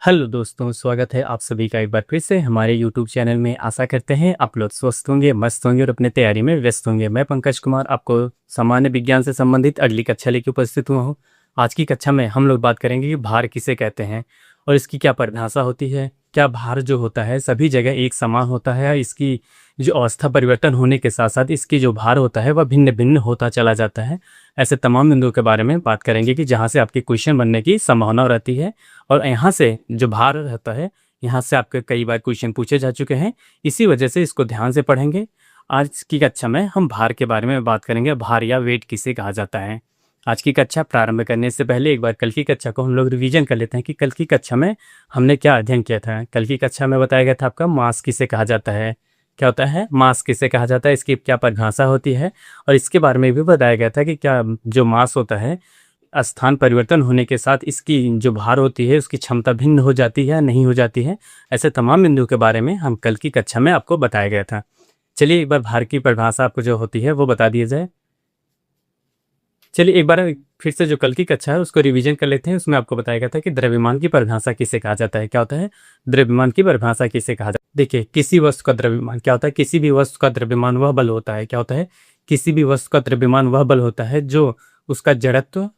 Hello दोस्तों, स्वागत है आप सभी का एक बार फिर से हमारे यूट्यूब चैनल में। आशा करते हैं आप लोग स्वस्थ होंगे, मस्त होंगे और अपने तैयारी में व्यस्त होंगे। मैं पंकज कुमार आपको सामान्य विज्ञान से संबंधित अगली कक्षा लेकर उपस्थित हुआ हूँ। आज की कक्षा में हम लोग बात करेंगे कि भार किसे कहते हैं और इसकी क्या परिभाषा होती है। क्या भार जो होता है सभी जगह एक समान होता है? इसकी जो अवस्था परिवर्तन होने के साथ साथ इसकी जो भार होता है वह भिन्न भिन्न होता चला जाता है। ऐसे तमाम बिंदुओं के बारे में बात करेंगे कि जहाँ से आपके क्वेश्चन बनने की संभावना रहती है। और यहाँ से जो भार रहता है, यहाँ से आपके कई बार क्वेश्चन पूछे जा चुके हैं, इसी वजह से इसको ध्यान से पढ़ेंगे। आज की कक्षा में हम भार के बारे में बात करेंगे। भार या वेट किसे कहा जाता है। आज की कक्षा प्रारंभ करने से पहले एक बार कल की कक्षा को हम लोग रिवीजन कर लेते हैं कि कल की कक्षा में हमने क्या अध्ययन किया था। कल की कक्षा में बताया गया था आपका मास किसे कहा जाता है। क्या होता है मास, किसे कहा जाता है, इसकी क्या परिभाषा होती है, और इसके बारे में भी बताया गया था कि क्या जो मास होता है स्थान परिवर्तन होने के साथ इसकी जो भार होती है उसकी क्षमता भिन्न हो जाती है या नहीं हो जाती है। ऐसे तमाम बिंदुओं के बारे में हम कल की कक्षा में आपको बताया गया था। चलिए एक बार भार की परिभाषा आपको जो होती है वो बता दिया जाए। चलिए एक बार फिर से जो कल की कक्षा है उसको रिवीजन कर लेते हैं। उसमें आपको बताया गया था कि द्रव्यमान की परिभाषा किसे कहा जाता है। क्या होता है द्रव्यमान की परिभाषा किसे कहा जाता है। देखिए, किसी वस्तु का द्रव्यमान क्या होता है। किसी भी वस्तु का द्रव्यमान वह बल होता है। क्या होता है किसी भी वस्तु का द्रव्यमान वह बल होता है जो उसका जड़त्व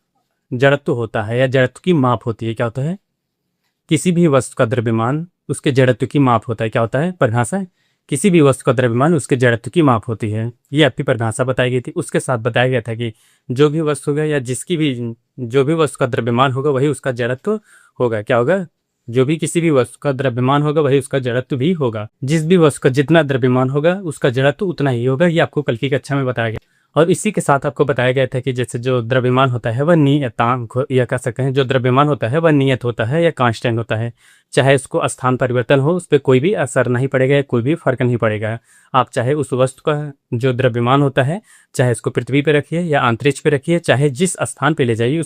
होता है या जड़त्व की माप होती है। क्या होता है किसी भी वस्तु का द्रव्यमान उसके जड़त्व की माप होता है। क्या होता है परिभाषा है किसी भी वस्तु का द्रव्यमान उसके जड़त्व की माप होती है। ये आपकी परिभाषा बताई गई थी। उसके साथ बताया गया था कि जो भी वस्तु होगा या जो भी वस्तु का द्रव्यमान होगा वही उसका जड़त्व होगा। क्या होगा जो भी किसी भी वस्तु का द्रव्यमान होगा वही उसका जड़त्व भी होगा। जिस भी वस्तु का जितना द्रव्यमान होगा उसका जड़त्व उतना ही होगा। ये आपको कल की कक्षा में बताया गया। और इसी के साथ आपको बताया गया था कि जैसे जो द्रव्यमान होता है वह नियतांक या कह सकते हैं जो द्रव्यमान होता है वह नियत होता है या कांस्टेंट होता है। चाहे उसको स्थान परिवर्तन हो उस पर कोई भी असर नहीं पड़ेगा या कोई भी फर्क नहीं पड़ेगा। आप चाहे उस वस्तु का जो द्रव्यमान होता है चाहे उसको पृथ्वी पे रखिए या अंतरिक्ष पे रखिए, चाहे जिस स्थान पे ले जाइए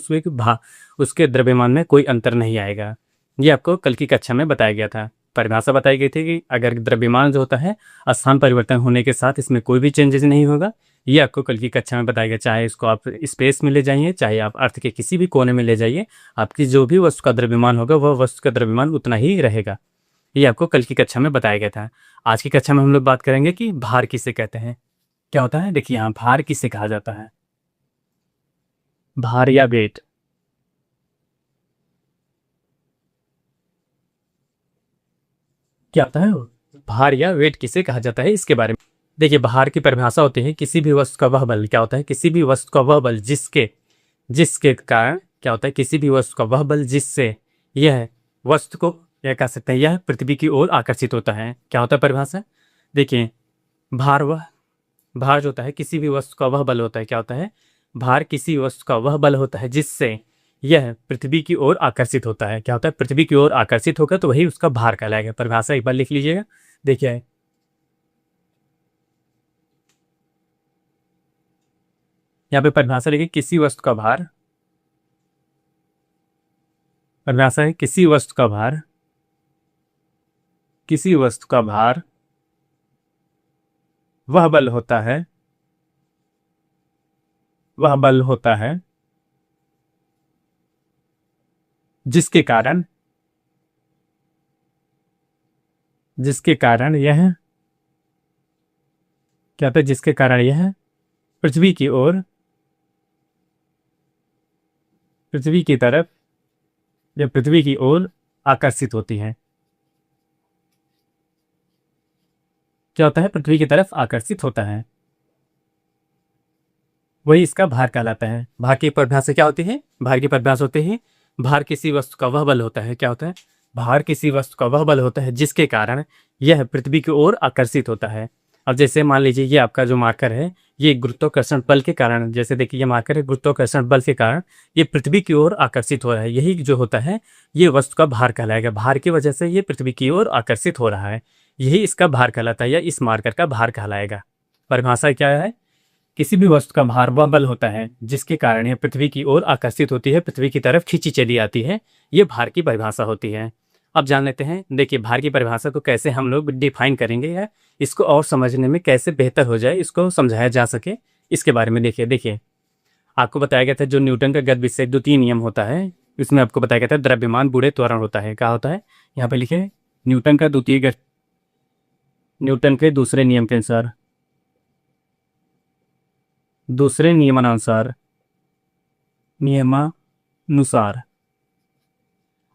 उसके द्रव्यमान में कोई अंतर नहीं आएगा। ये आपको कल की कक्षा में बताया गया था। परिभाषा बताई गई थी कि अगर द्रव्यमान जो होता है स्थान परिवर्तन होने के साथ इसमें कोई भी चेंजेस नहीं होगा। ये आपको कल की कक्षा में बताया गया। चाहे इसको आप स्पेस में ले जाइए चाहे आप अर्थ के किसी भी कोने में ले जाइए, आपकी जो भी वस्तु का द्रव्यमान होगा वह वस्तु का द्रव्यमान उतना ही रहेगा। ये आपको कल की कक्षा में बताया गया था। आज की कक्षा में हम लोग बात करेंगे कि भार किसे कहते हैं। क्या होता है देखिए यहाँ भार किसे कहा जाता है। भार या वेट क्या होता है भार या वेट किसे कहा जाता है इसके बारे में देखिए। भार की परिभाषा होती है किसी भी वस्तु का वह बल। क्या होता है किसी भी वस्तु का वह बल जिसके जिसके कारण क्या होता है किसी भी वस्तु का वह बल जिससे यह वस्तु को यह कह सकते हैं यह पृथ्वी की ओर आकर्षित होता है। क्या होता है परिभाषा देखिए। भार जो होता है किसी भी वस्तु का वह बल होता है। क्या होता है भार किसी वस्तु का वह बल होता है जिससे यह पृथ्वी की ओर आकर्षित होता है। क्या होता है पृथ्वी की ओर आकर्षित होगा तो वही उसका भार कहलाएगा। परिभाषा एक बार लिख लीजिएगा। देखिए यहाँ पे परिभाषा लिखिए किसी वस्तु का भार। परिभाषा है किसी वस्तु का भार वह बल होता है जिसके कारण यह क्या होता है जिसके कारण यह पृथ्वी की तरफ या पृथ्वी की ओर आकर्षित होती है। क्या होता है पृथ्वी की तरफ आकर्षित होता है वही इसका भार कहलाता है। भार की परिभाषा क्या होती है। भार की परिभाषा होती है भार किसी वस्तु का वह बल होता है। क्या होता है भार किसी वस्तु का वह बल होता है जिसके कारण यह पृथ्वी की ओर आकर्षित होता है। अब जैसे मान लीजिए ये आपका जो मार्कर है ये गुरुत्वाकर्षण बल के कारण, जैसे देखिए ये मार्कर है गुरुत्वाकर्षण बल के कारण ये पृथ्वी की ओर आकर्षित हो रहा है। यही जो होता है ये वस्तु का भार कहलाएगा। भार की वजह से ये पृथ्वी की ओर आकर्षित हो रहा है, यही इसका भार कहलाता है या इस मार्कर का भार कहलाएगा। परिभाषा क्या है किसी भी वस्तु का भार वह बल होता है जिसके कारण यह पृथ्वी की ओर आकर्षित होती है, पृथ्वी की तरफ खींची चली आती है। ये भार की परिभाषा होती है। अब जान लेते हैं देखिए भार की परिभाषा को कैसे हम लोग डिफाइन करेंगे या इसको और समझने में कैसे बेहतर हो जाए, इसको समझाया जा सके, इसके बारे में देखिए। आपको बताया गया था जो न्यूटन का गति विषय द्वितीय नियम होता है इसमें आपको बताया गया था द्रव्यमान बूढ़े त्वरण होता है। क्या होता है, यहाँ पे लिखे न्यूटन के दूसरे नियम के अनुसार, दूसरे नियमानुसार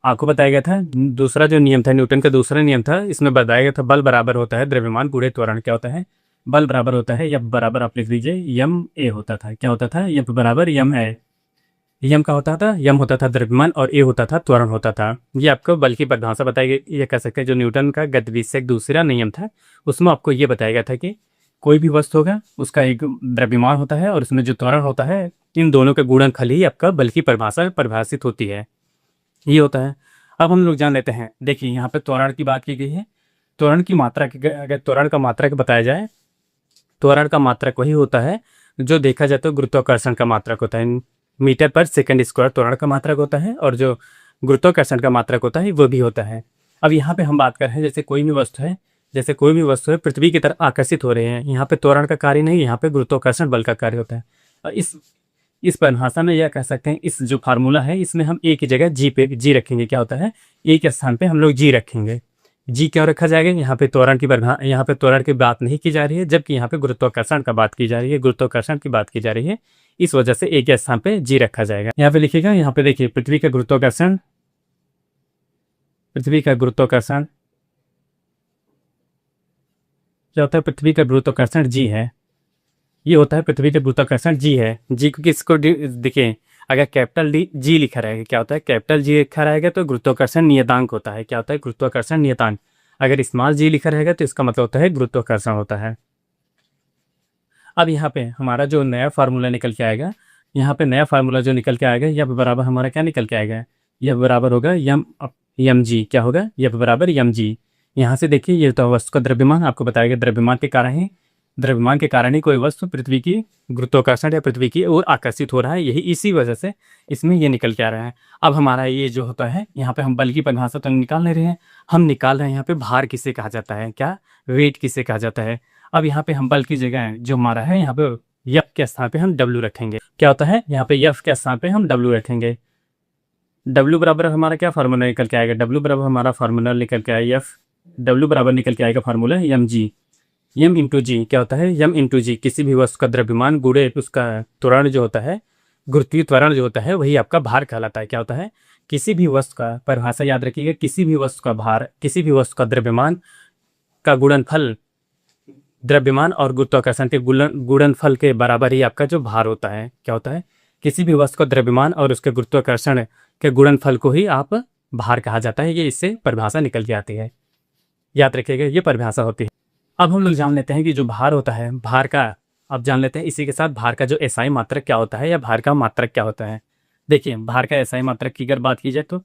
आपको बताया गया था, दूसरा जो नियम था न्यूटन का दूसरा नियम था, इसमें बताया गया था बल बराबर होता है द्रव्यमान बूढ़े त्वरण। क्या होता है, बल बराबर होता है, एफ बराबर आप लिख लीजिए यम ए होता था। क्या होता था, एफ बराबर यम ए। यम का होता था, यम होता था द्रव्यमान और ए होता था त्वरण होता था। ये आपको बल की परिभाषा बताई गई, ये कह सकते हैं जो न्यूटन का गतिविषयक दूसरा नियम था, उसमें आपको ये बताया गया था कि कोई भी वस्तु होगा उसका एक द्रव्यमान होता है और उसमें जो त्वरण होता है, इन दोनों के गुणनफल ही आपका बल की परिभाषा परिभाषित होती है, ये होता है। अब हम लोग जान लेते हैं, देखिए यहाँ पे त्वरण की बात की गई है। त्वरण की मात्रा की, अगर त्वरण का मात्रक बताया जाए, त्वरण का मात्रक वही होता है जो देखा जाए तो गुरुत्वाकर्षण का मात्रक होता है। मीटर पर सेकंड स्क्वायर त्वरण का मात्रक होता है और जो गुरुत्वाकर्षण का मात्रक होता है वो भी होता है। अब यहाँ पे हम बात कर रहे हैं, जैसे कोई भी वस्तु है पृथ्वी की तरफ आकर्षित हो रहे हैं, यहाँ पे त्वरण का कार्य नहीं, यहाँ पे गुरुत्वाकर्षण बल का कार्य होता है। और इस परिभाषा में यह कह सकते हैं, इस जो फार्मूला है इसमें हम ए की जगह जी रखेंगे। क्या होता है, ए के स्थान पे हम लोग जी रखेंगे। जी क्यों रखा जाएगा, यहाँ पे त्वरण की बात नहीं की जा रही है, जबकि यहाँ पे गुरुत्वाकर्षण का बात की जा रही है, गुरुत्वाकर्षण की बात की जा रही है, इस वजह से ए के स्थान पे जी रखा जाएगा। यहाँ पे लिखिएगा, यहाँ पे देखिए पृथ्वी का गुरुत्वाकर्षण क्या होता है, पृथ्वी का गुरुत्वाकर्षण जी है, ये होता है पृथ्वी का गुरुत्वाकर्षण जी है। जी को किसको देखिए, अगर कैपिटल डी जी लिखा रहेगा, क्या होता है, कैपिटल जी लिखा रहेगा तो गुरुत्वाकर्षण नियतांक होता है। क्या होता है, गुरुत्वाकर्षण नियतांक। अगर स्मॉल जी लिखा रहेगा तो इसका मतलब होता है गुरुत्वाकर्षण होता है। अब यहाँ पे हमारा जो नया फार्मूला निकल के आएगा, यहाँ पे नया फार्मूला जो निकल के आएगा, यह बराबर हमारा क्या निकल के आएगा, यह बराबर होगा यम जी। क्या होगा, यह बराबर यम जी। यहाँ से देखिए, ये तो वस्तु का द्रव्यमान आपको बताएगा, द्रव्यमान के कारण ही कोई वस्तु पृथ्वी की गुरुत्वाकर्षण या पृथ्वी की ओर आकर्षित हो रहा है, यही इसी वजह से इसमें ये निकल के आ रहा है। अब हमारा ये जो होता है, यहाँ पे हम बल की परिभाषा तो निकाल नहीं रहे हैं, हम निकाल रहे हैं यहाँ पे भार किसे कहा जाता है, क्या वेट किसे कहा जाता है। अब यहाँ पे हम बल की जगह जो हमारा है, यहाँ पे यफ के स्थान पे हम डब्ल्यू रखेंगे। क्या होता है, यहाँ पे यफ के स्थान पे हम डब्ल्यू रखेंगे। डब्ल्यू बराबर हमारा क्या फार्मूला निकल के आएगा, डब्ल्यू बराबर हमारा फार्मूला निकल के आएगा, यफ डब्ल्यू बराबर निकल के आएगा फार्मूला यम जी। यम इंटू जी क्या होता है, यम इंटू जी, किसी भी वस्तु का द्रव्यमान गुणे उसका त्वरण जो होता है, गुरुत्वीय त्वरण जो होता है वही आपका भार कहलाता है। क्या होता है, किसी भी वस्तु का, परिभाषा याद रखिएगा, किसी भी वस्तु का भार, किसी भी वस्तु का द्रव्यमान का गुणनफल द्रव्यमान और गुरुत्वाकर्षण के गुणनफल के बराबर ही आपका जो भार होता है। क्या होता है, किसी भी वस्तु का द्रव्यमान और उसके गुरुत्वाकर्षण के गुणनफल को ही आप भार कहा जाता है। ये इससे परिभाषा निकल के आती है, याद रखिएगा, ये परिभाषा होती है। अब हम लोग जान लेते हैं कि जो भार होता है, भार का अब जान लेते हैं, इसी के साथ भार का जो एसआई मात्रक क्या होता है या भार का मात्रक क्या होता है। देखिए, भार का एसआई मात्रक की अगर बात की जाए तो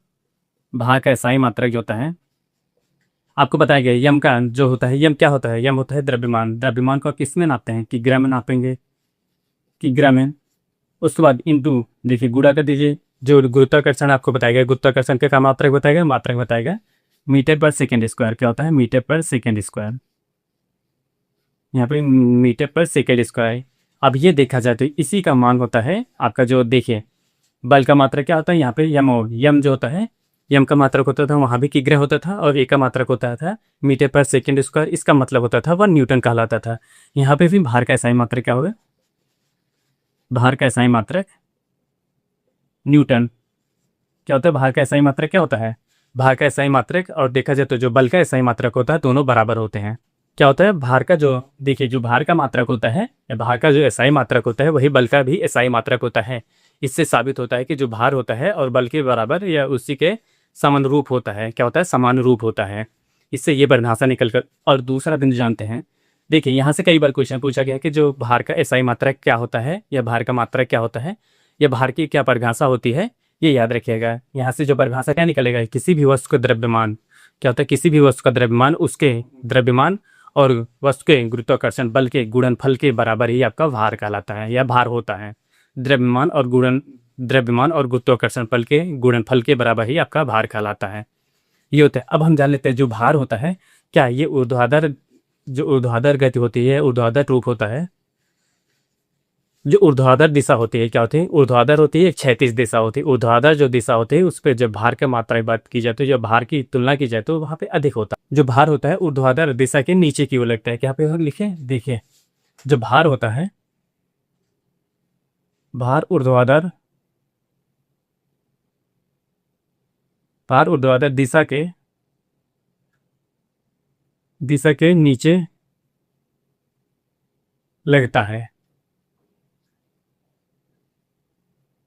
भार का एसआई मात्रक जो होता है आपको बताया गया, यम का जो होता है, यम क्या होता है, यम होता है द्रव्यमान। द्रव्यमान को किस में नापते हैं, कि ग्राम में नापेंगे, कि ग्राम में। उसके बाद इंटू, देखिए गुणा कर दीजिए, जो गुरुत्वाकर्षण आपको बताएगा, गुरुत्वाकर्षण का मात्रक बताएगा मीटर पर सेकेंड स्क्वायर। क्या होता है, मीटर पर सेकेंड स्क्वायर, यहाँ पे मीटर पर सेकेंड स्क्वायर। अब ये देखा जाए तो इसी का मान होता है आपका, जो देखिए बल का मात्रक क्या होता है, यहाँ पे यम जो होता है, यम का मात्रक होता था, वहाँ भी किग्रा होता था, और ए का मात्रक होता था मीटर पर सेकेंड स्क्वायर, इसका मतलब होता था 1 न्यूटन कहलाता था। यहाँ पे भी भार का एसआई मात्रक क्या होगा, भार का एसआई मात्रक न्यूटन। क्या होता है, भार का एसआई मात्रक क्या होता है, भार का एसआई मात्रक, और देखा जाए तो जो बल का एसआई मात्रक होता है, दोनों बराबर होते हैं। क्या होता है, भार का जो, देखिए जो भार का मात्रक होता है या भार का जो एसआई मात्रक होता है, वही बल का भी एसआई मात्रक होता है। इससे साबित होता है कि जो भार होता है और बल के बराबर या उसी के समानुरूप होता है। क्या होता है, समानुरूप होता है। इससे ये परिभाषा निकल कर, और दूसरा बिंदु जानते हैं, देखिए यहाँ से कई बार क्वेश्चन पूछा गया कि जो भार का एसआई मात्रक क्या होता है या भार का मात्रक क्या होता है, या भार की क्या परिभाषा होती है, ये याद रखिएगा। यहाँ से जो परिभाषा क्या निकलेगा, किसी भी वस्तु का द्रव्यमान, क्या होता है, किसी भी वस्तु का द्रव्यमान उसके द्रव्यमान और वस्तु के गुरुत्वाकर्षण बल के गुणनफल के बराबर ही आपका भार कहलाता है या भार होता है। द्रव्यमान और गुरुत्वाकर्षण बल के गुणनफल के बराबर ही आपका भार कहलाता है, ये होता है। अब हम जान लेते हैं जो भार होता है, क्या ये जो ऊर्ध्वाधर गति होती है, ऊर्ध्वाधर रूप होता है, जो ऊर्ध्वाधर दिशा होती है क्या होती है, ऊर्ध्वाधर होती है, एक क्षैतिज दिशा होती है। ऊर्ध्वाधर जो दिशा होती है उस पर जब भार की मात्रा की बात की जाए तो जब भार की तुलना की जाए तो वहाँ पे अधिक होता है। जो भार होता है ऊर्ध्वाधर दिशा के नीचे की ओर लगता है। क्या पे लिखे देखिए, जो भार होता है, भार ऊर्ध्वाधर, भार ऊर्ध्वाधर दिशा के नीचे लगता है।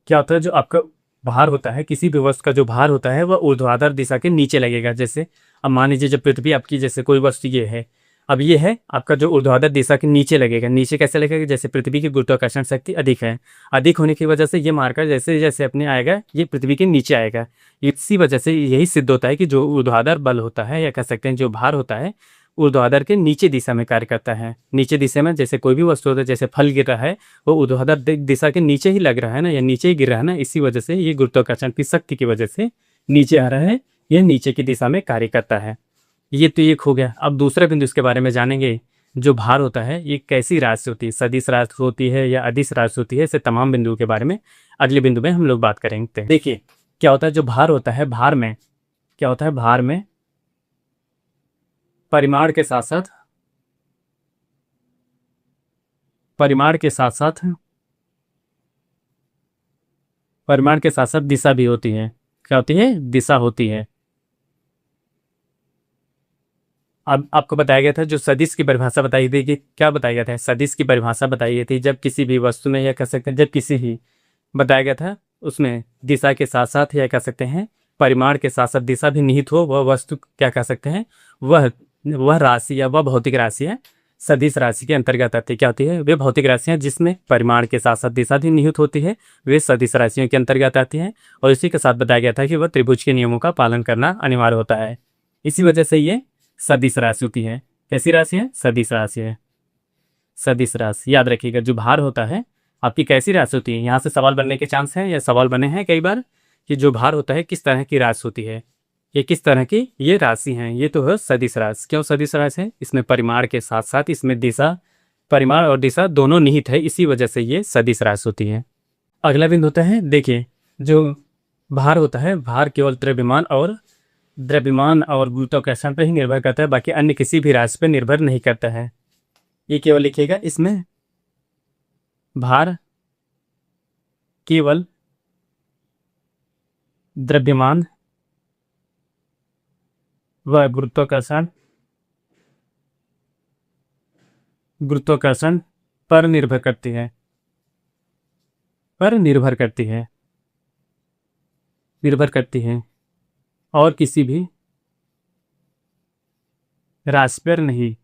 क्या होता है, जो आपका भार होता है, किसी भी वस्तु का जो भार होता है वह ऊर्ध्वाधर दिशा के नीचे लगेगा। जैसे अब मान लीजिए जब पृथ्वी आपकी, जैसे कोई वस्तु ये है, अब ये है आपका, जो ऊर्ध्वाधर दिशा के नीचे लगेगा। नीचे कैसे लगेगा, जैसे पृथ्वी की गुरुत्वाकर्षण शक्ति अधिक है, अधिक होने की वजह से ये मार्कर जैसे जैसे अपने आएगा ये पृथ्वी के नीचे आएगा। इसी वजह से यही सिद्ध होता है कि जो ऊर्ध्वाधर बल होता है, या कह सकते हैं जो भार होता है, ऊर्ध्वाधर के नीचे दिशा में कार्य करता है। नीचे दिशा में जैसे कोई भी वस्तु होता है, जैसे फल गिर रहा है वो ऊर्ध्वाधर दिशा के नीचे ही लग रहा है ना, या नीचे ही गिर रहा है ना, इसी वजह से ये गुरुत्वाकर्षण की शक्ति की वजह से नीचे आ रहा है, ये नीचे की दिशा में कार्य करता है। ये तो एक हो गया। अब दूसरा बिंदु इसके बारे में जानेंगे। जो भार होता है ये कैसी राशि होती है, सदिश राशि होती है या अदिश राशि होती है, ऐसे तमाम बिंदुओं के बारे में अगले बिंदु में हम लोग बात करेंगे। देखिए क्या होता है, जो भार होता है, भार में क्या होता है, भार में परिमाण के साथ साथ परिमाण के साथ साथ परिमाण के साथ साथ दिशा भी होती है। क्या होती है, दिशा होती है। अब आपको बताया गया था, जो सदिश की परिभाषा बताई थी कि क्या बताया गया था, सदिश की परिभाषा बताई गई थी जब किसी भी वस्तु में, या कह सकते हैं जब किसी ही, बताया गया था उसमें दिशा के साथ साथ, या कह सकते हैं परिमाण के साथ साथ दिशा भी निहित हो, वह वस्तु क्या कह सकते हैं, वह राशि या वह भौतिक राशि है, सदिश राशि के अंतर्गत आती है। क्या होती है, वे भौतिक राशियां जिसमें परिमाण के साथ साथ दिशा भी निहित होती है, वे सदिश राशियों के अंतर्गत आती हैं। और इसी के साथ बताया गया था कि वह त्रिभुज के नियमों का पालन करना अनिवार्य होता है। इसी वजह से ये सदिश राशि होती है। कैसी राशि है, सदिश राशि है। सदिश राशि याद रखिएगा, जो भार होता है आपकी कैसी राशि होती है। यहाँ से सवाल बनने के चांस हैं, या सवाल बने हैं कई बार कि जो भार होता है किस तरह की राशि होती है, ये किस तरह की ये राशि हैं। ये तो है सदिश राशि। क्यों सदिश राशि है, इसमें परिमाण के साथ साथ इसमें दिशा, परिमाण और दिशा दोनों निहित है, इसी वजह से ये सदिश राशि होती है। अगला बिंदु होता है, देखिए जो भार होता है, भार केवल द्रव्यमान और गुरुत्वाकर्षण पर ही निर्भर करता है, बाकी अन्य किसी भी राशि पर निर्भर नहीं करता है। ये केवल लिखिएगा, इसमें भार केवल द्रव्यमान व गुरुत्वाकर्षण पर निर्भर करती है, निर्भर करती है, और किसी भी राशि पर नहीं।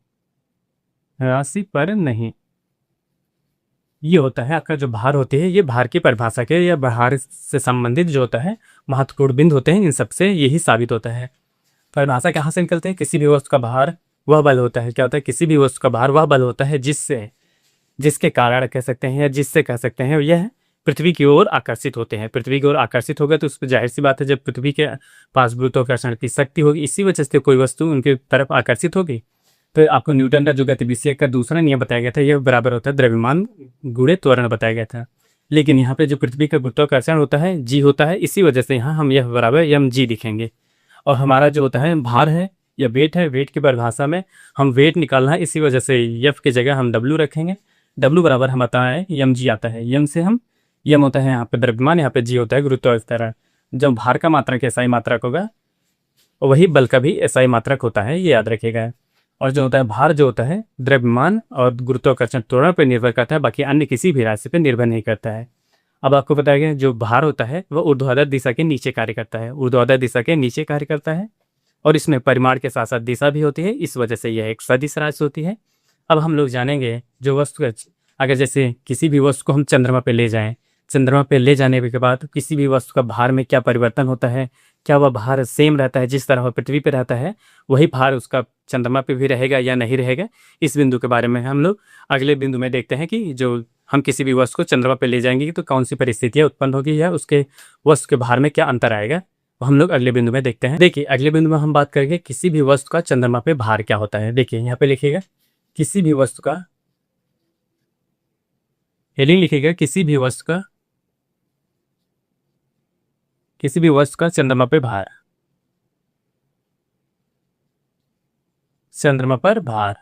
ये होता है आपका जो भार होती है, ये भार की परिभाषा के या भार से संबंधित जो होता है महत्वपूर्ण बिंदु होते हैं, इन सबसे यही साबित होता है। परिभाषा कहाँ से निकलते हैं, किसी भी वस्तु का भार वह बल होता है। क्या होता है, किसी भी वस्तु का भार वह बल होता है जिसके कारण कह सकते हैं, या जिससे कह सकते हैं यह पृथ्वी की ओर आकर्षित होते हैं। पृथ्वी की ओर आकर्षित हो गए तो उस पर जाहिर सी बात है, जब पृथ्वी के पास गुरुत्वाकर्षण की शक्ति होगी, इसी वजह से कोई वस्तु उनकी तरफ आकर्षित होगी। तो आपको न्यूटन का जो गतिविषय का दूसरा नियम बताया गया था, यह बराबर होता है द्रव्यमान गुणे त्वरण बताया गया था। लेकिन यहाँ पे जो पृथ्वी का गुरुत्वाकर्षण होता है, जी होता है, इसी वजह से यहाँ हम यह बराबर यम जी लिखेंगे। और हमारा जो होता है भार है या वेट है, वेट की परिभाषा में हम वेट निकालना है, इसी वजह से यफ की जगह हम डब्ल्यू रखेंगे। डब्ल्यू बराबर हम आता है यम जी आता है। यम से हम, यम होता है यहाँ पे द्रव्यमान, यहाँ पे जी होता है गुरुत्वाकर्षण। जब भार का मात्रक एसआई मात्रक होगा, वही बल का भी एसआई मात्रक होता है, ये याद रखिएगा। और जो होता है भार, जो होता है द्रव्यमान और गुरुत्वाकर्षण त्वरण पर निर्भर करता है, बाकी अन्य किसी भी राशि पर निर्भर नहीं करता है। अब आपको बताया गया जो भार होता है वह ऊर्ध्वाधर दिशा के नीचे कार्य करता है, ऊर्ध्वाधर दिशा के नीचे कार्य करता है, और इसमें परिमाण के साथ साथ दिशा भी होती है, इस वजह से यह एक सदिश राशि होती है। अब हम लोग जानेंगे जो वस्तु, अगर जैसे किसी भी वस्तु को हम चंद्रमा पे ले जाएं, चंद्रमा पे ले जाने के बाद किसी भी वस्तु का भार में क्या परिवर्तन होता है, क्या वह भार सेम रहता है जिस तरह वह पृथ्वी पे रहता है, वही भार उसका चंद्रमा पे भी रहेगा या नहीं रहेगा, इस बिंदु के बारे में हम लोग अगले बिंदु में देखते हैं कि जो हम किसी भी वस्तु को चंद्रमा पे ले जाएंगे तो कौन सी परिस्थितियाँ उत्पन्न होगी, या उसके वस्तु के भार में क्या अंतर आएगा, वो हम लोग अगले बिंदु में देखते हैं। देखिए अगले बिंदु में हम बात करेंगे किसी भी वस्तु का चंद्रमा पे भार क्या होता है। देखिए यहाँ पे लिखिएगा, किसी भी वस्तु का हेडिंग लिखिएगा किसी भी वस्तु का चंद्रमा पे भार। चंद्रमा पर भार,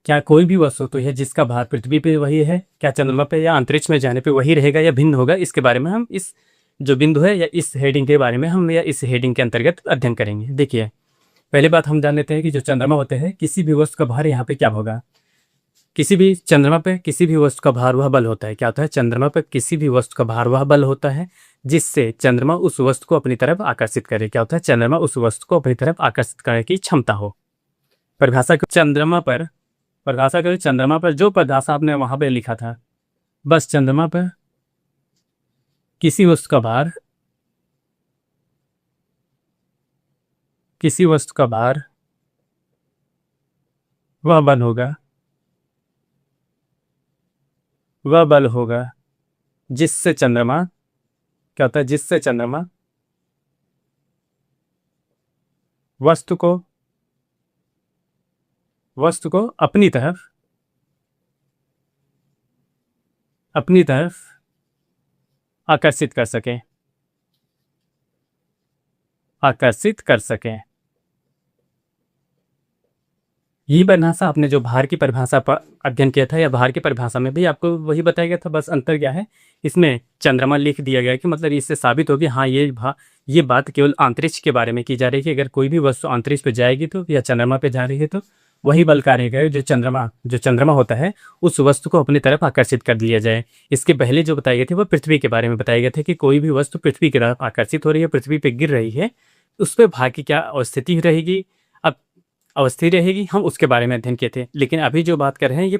क्या कोई भी वस्तु तो है जिसका भार पृथ्वी पे वही है, क्या चंद्रमा पे या अंतरिक्ष में जाने पे वही रहेगा या भिन्न होगा? इसके बारे में हम इस जो बिंदु है या इस हेडिंग के बारे में हम या इस हेडिंग के अंतर्गत अध्ययन करेंगे। देखिए, पहली बात हम जान लेते हैं कि जो चंद्रमा होते हैं, किसी भी वस्तु का भार यहाँ पे क्या होगा? किसी भी चंद्रमा पे किसी भी वस्तु का भार वह बल होता है। क्या होता है? चंद्रमा पे किसी भी वस्तु का भार वह बल होता है जिससे चंद्रमा उस वस्तु को अपनी तरफ आकर्षित करे। क्या होता है? चंद्रमा उस वस्तु को अपनी तरफ आकर्षित करने की क्षमता हो। परिभाषा करें चंद्रमा पर जो परिभाषा आपने वहां पे लिखा था, बस चंद्रमा पर किसी वस्तु का भार वह बल होगा जिससे चंद्रमा क्या होता है? जिससे चंद्रमा वस्तु को अपनी तरफ आकर्षित कर सके। यही परिभाषा आपने जो भार की परिभाषा पर अध्ययन किया था, या भार की परिभाषा में भी आपको वही बताया गया था, बस अंतर क्या है? इसमें चंद्रमा लिख दिया गया कि मतलब इससे साबित होगी हाँ ये बात केवल अंतरिक्ष के बारे में की जा रही है कि अगर कोई भी वस्तु अंतरिक्ष पे जाएगी तो या चंद्रमा पे जा रही है तो वही बल कार्य करेगा जो चंद्रमा होता है उस वस्तु को अपनी तरफ आकर्षित कर लिया जाए। इसके पहले जो बताए गए थे वो पृथ्वी के बारे में बताए गए थे कि कोई भी वस्तु पृथ्वी की तरफ आकर्षित हो रही है, पृथ्वी पे गिर रही है, उस पर भार की क्या स्थिति रहेगी, अवस्थित रहेगी, हम उसके बारे में अध्ययन किए थे। लेकिन अभी जो बात कर रहे हैं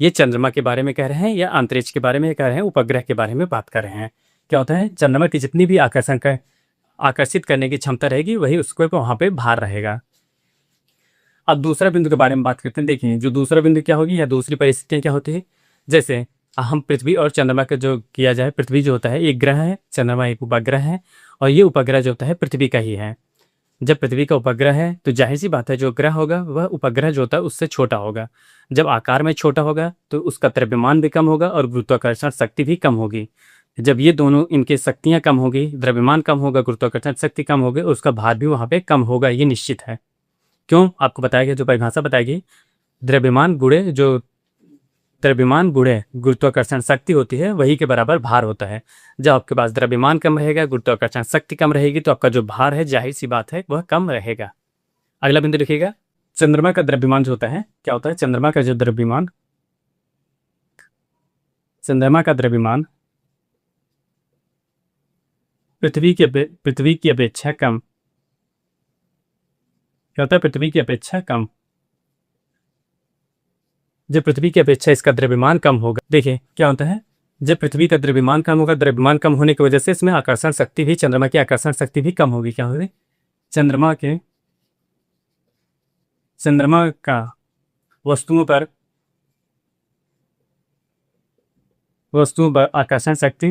ये चंद्रमा के बारे में कह रहे हैं या अंतरिक्ष के बारे में कह रहे हैं, उपग्रह के बारे में बात कर रहे हैं। क्या होता है? चंद्रमा की जितनी भी आकर्षित करने की क्षमता रहेगी वही उसको वहाँ पे भार रहेगा। अब दूसरा बिंदु के बारे में बात करते हैं। देखिए, जो दूसरा बिंदु क्या होगी या दूसरी परिस्थितियाँ क्या होती है, जैसे हम पृथ्वी और चंद्रमा का जो किया जाए, पृथ्वी जो होता है एक ग्रह है, चंद्रमा एक उपग्रह है, और ये उपग्रह जो होता है पृथ्वी का ही है। जब पृथ्वी का उपग्रह है तो जाहिर सी बात है जो ग्रह होगा वह उपग्रह जो होता है उससे छोटा होगा। जब आकार में छोटा होगा तो उसका द्रव्यमान भी कम होगा और गुरुत्वाकर्षण शक्ति भी कम होगी। जब ये दोनों इनकी शक्तियाँ कम होगी, द्रव्यमान कम होगा, गुरुत्वाकर्षण शक्ति कम होगी, उसका भार भी वहाँ पे कम होगा, ये निश्चित है। क्यों? आपको बताया गया, जो परिभाषा बताएगी, द्रव्यमान गुणे गुरुत्वाकर्षण शक्ति होती है वही के बराबर भार होता है। जब आपके पास द्रव्यमान कम रहेगा, गुरुत्वाकर्षण शक्ति कम रहेगी, तो आपका जो भार है जाहिर सी बात है वह कम रहेगा। अगला बिंदु लिखिएगा, चंद्रमा का द्रव्यमान जो होता है, क्या होता है? चंद्रमा का द्रव्यमान पृथ्वी की अपेक्षा कम। क्या होता है? पृथ्वी की अपेक्षा कम। जब पृथ्वी की अपेक्षा इसका द्रव्यमान कम होगा, देखिए क्या होता है, जब पृथ्वी का द्रव्यमान कम होगा, द्रव्यमान कम होने की वजह से इसमें आकर्षण शक्ति भी, चंद्रमा की आकर्षण शक्ति भी कम होगी। क्या होगी? चंद्रमा का वस्तुओं पर आकर्षण शक्ति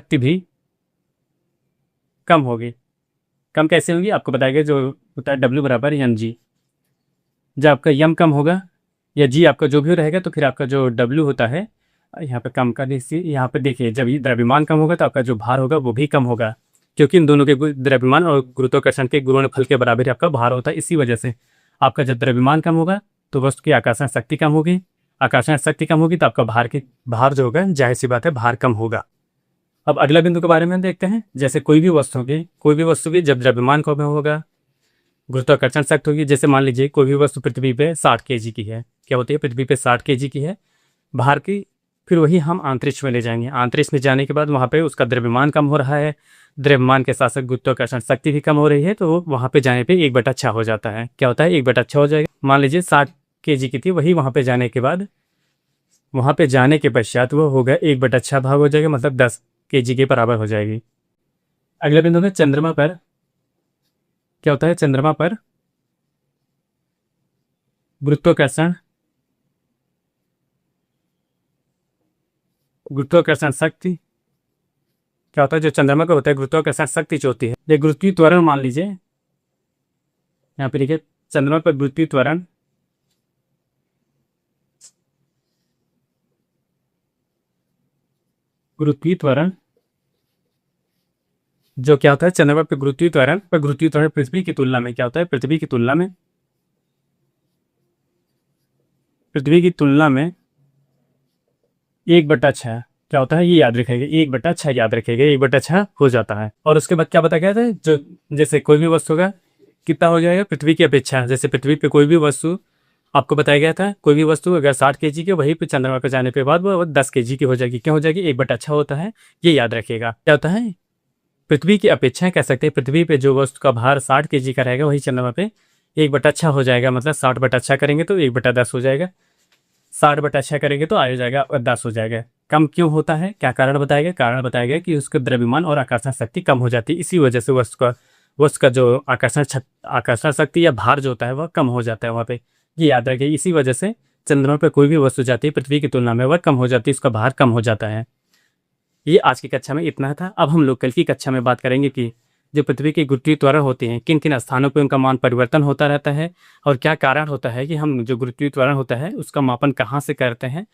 भी कम होगी। कम कैसे होगी? आपको बताएगा, जो होता है W बराबर mg। जब आपका यम कम होगा या जी आपका जो भी रहेगा तो फिर आपका जो W होता है, यहाँ पे कम कर दीजिए, यहाँ पे देखिए, जब ये द्रव्यमान कम होगा तो आपका जो भार होगा वो भी कम होगा, क्योंकि इन दोनों के द्रव्यमान और गुरुत्वाकर्षण के गुणनफल के बराबर आपका भार होता है। इसी वजह से आपका जब द्रव्यमान कम होगा तो वस्तु की आकर्षण शक्ति कम होगी, आकर्षण शक्ति कम होगी तो आपका भार जो होगा जाहिर सी बात है भार कम होगा। अब अगला बिंदु के बारे में देखते हैं। जैसे कोई भी वस्तु की जब द्रव्यमान कम होगा, गुरुत्वाकर्षण शक्ति होगी। जैसे मान लीजिए कोई भी वस्तु पृथ्वी पे 60 kg की है। क्या होती है? पृथ्वी पे 60 kg की है भार की, फिर वही हम अंतरिक्ष में ले जाएंगे। अंतरिक्ष में जाने के बाद वहाँ पे उसका द्रव्यमान कम हो रहा है, द्रव्यमान के साथ साथ गुरुत्वाकर्षण शक्ति भी कम हो रही है, तो वहाँ पे जाने पे 1/6 हो जाता है। क्या होता है? 1/6 हो जाएगा। मान लीजिए 60 kg की थी, वही वहाँ पे जाने के पश्चात वो होगा 1/6 भाग हो जाएगा, मतलब 10 kg के बराबर हो जाएगी। अगला बिंदु है चंद्रमा पर। क्या होता है? चंद्रमा पर गुरुत्वाकर्षण शक्ति क्या होता है? जो चंद्रमा का होता है गुरुत्वाकर्षण शक्ति जो होती है, ये गुरुत्वीय त्वरण मान लीजिए, यहाँ पे लिखिए चंद्रमा पर पृथ्वी त्वरण गुरुत्वीय त्वरण जो क्या होता है, चंद्रमा पे गुरुत्वीय त्वरण पृथ्वी की तुलना में क्या होता है, पृथ्वी की तुलना में 1/6 क्या होता है, ये याद रखेगा, 1/6 याद रखेगा, 1/6 हो जाता है। और उसके बाद क्या बता गया था, जो जैसे कोई भी वस्तु का कितना हो जाएगा पृथ्वी की अपेक्षा, जैसे पृथ्वी पे कोई भी वस्तु आपको बताया गया था, कोई भी वस्तु अगर 60 kg की, वहीं पे चंद्रमा पर जाने के बाद वो 10 kg की हो जाएगी, क्या हो जाएगी, 1/6 होता है, ये याद रखिएगा। क्या होता है, पृथ्वी की अपेक्षा कह सकते हैं, पृथ्वी पे जो वस्तु का भार 60 kg का रहेगा वही चंद्रमा पे 1/6 हो जाएगा, मतलब 60/6 करेंगे तो 1/10 हो जाएगा, 60/6 करेंगे तो आ जाएगा 10 हो जाएगा। कम क्यों होता है, क्या कारण बताया गया, कारण बताया गया कि उसका द्रव्यमान और आकर्षण शक्ति कम हो जाती है, इसी वजह से वस्तु का जो आकर्षण शक्ति या भार जो होता है वह कम हो जाता है वहाँ पे, ये याद रखिए। इसी वजह से चंद्रमा पर कोई भी वस्तु जाती है पृथ्वी की तुलना में वह कम हो जाती है, उसका भार कम हो जाता है। ये आज की कक्षा में इतना था। अब हम लोग कल की कक्षा में बात करेंगे कि जो पृथ्वी के गुरुत्वीय त्वरण होते हैं, किन किन स्थानों पर उनका मान परिवर्तन होता रहता है, और क्या कारण होता है कि हम जो गुरुत्वीय त्वरण होता है उसका मापन कहाँ से करते हैं,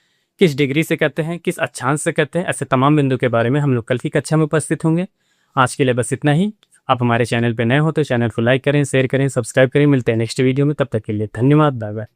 किस डिग्री से करते हैं, किस अक्षांश से करते हैं, ऐसे तमाम बिंदु के बारे में हम लोग कल की कक्षा में उपस्थित होंगे। आज के लिए बस इतना ही। आप हमारे चैनल पर नए हो तो चैनल को लाइक करें, शेयर करें, सब्सक्राइब करें। मिलते हैं नेक्स्ट वीडियो में, तब तक के लिए धन्यवाद, बाय बाय।